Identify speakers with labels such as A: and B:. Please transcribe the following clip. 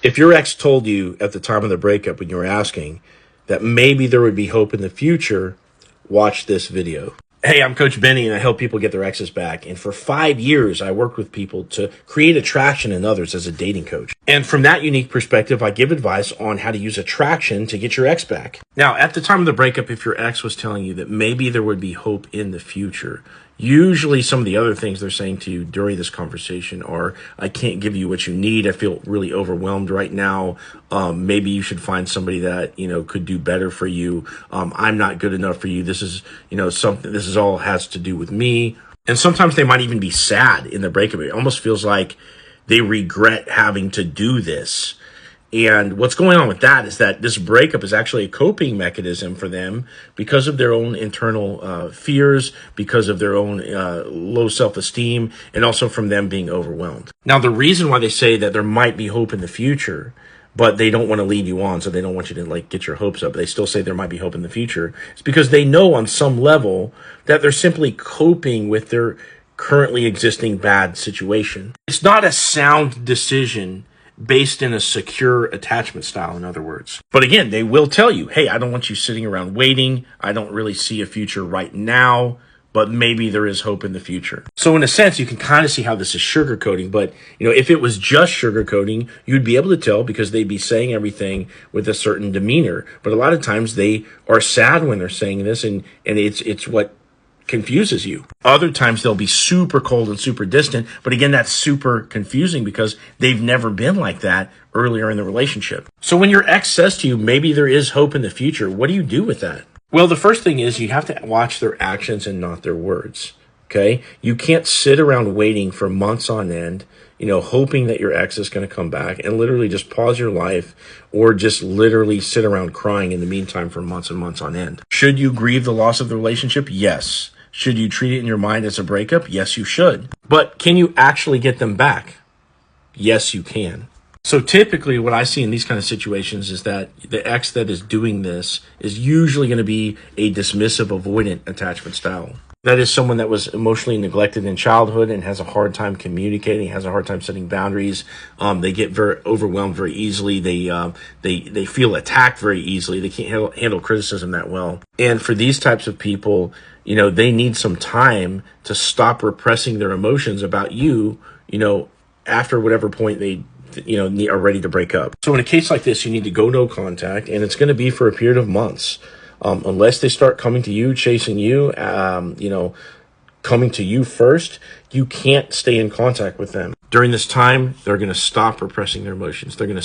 A: If your ex told you at the time of the breakup when you were asking that maybe there would be hope in the future, watch this video. Hey, I'm Coach Benny, and I help people get their exes back. And for 5 years, I worked with people to create attraction in others as a dating coach. And from that unique perspective, I give advice on how to use attraction to get your ex back. Now, at the time of the breakup, if your ex was telling you that maybe there would be hope in the future, usually some of the other things they're saying to you during this conversation are, I can't give you what you need. I feel really overwhelmed right now. Maybe you should find somebody that, could do better for you. I'm not good enough for you. This is, something, this is all has to do with me. And sometimes they might even be sad in the breakup. It almost feels like they regret having to do this. And what's going on with that is that this breakup is actually a coping mechanism for them because of their own internal fears, because of their own low self-esteem, and also from them being overwhelmed. Now, the reason why they say that there might be hope in the future, but they don't want to lead you on, so they don't want you to get your hopes up. They still say there might be hope in the future. It's because they know on some level that they're simply coping with their currently existing bad situation. It's not a sound decision based in a secure attachment style, in other words. But again, they will tell you, hey, I don't want you sitting around waiting. I don't really see a future right now, but maybe there is hope in the future. So in a sense, you can kind of see how this is sugarcoating. But, if it was just sugarcoating, you'd be able to tell because they'd be saying everything with a certain demeanor. But a lot of times they are sad when they're saying this, and it's what confuses you. Other times they'll be super cold and super distant, but again, that's super confusing because they've never been like that earlier in the relationship. So when your ex says to you, maybe there is hope in the future, what do you do with that? Well, the first thing is you have to watch their actions and not their words. Okay? You can't sit around waiting for months on end, hoping that your ex is going to come back and literally just pause your life or just literally sit around crying in the meantime for months and months on end. Should you grieve the loss of the relationship? Yes. Should you treat it in your mind as a breakup? Yes, you should. But can you actually get them back? Yes, you can. So typically what I see in these kind of situations is that the ex that is doing this is usually going to be a dismissive, avoidant attachment style. That is someone that was emotionally neglected in childhood and has a hard time communicating, has a hard time setting boundaries. They get very overwhelmed very easily. They feel attacked very easily. They can't handle criticism that well. And for these types of people, they need some time to stop repressing their emotions about you, after whatever point they are ready to break up. So in a case like this, you need to go no contact, and it's going to be for a period of months. Unless they start coming to you, chasing you, coming to you first, you can't stay in contact with them. During this time, they're going to stop repressing their emotions. They're going to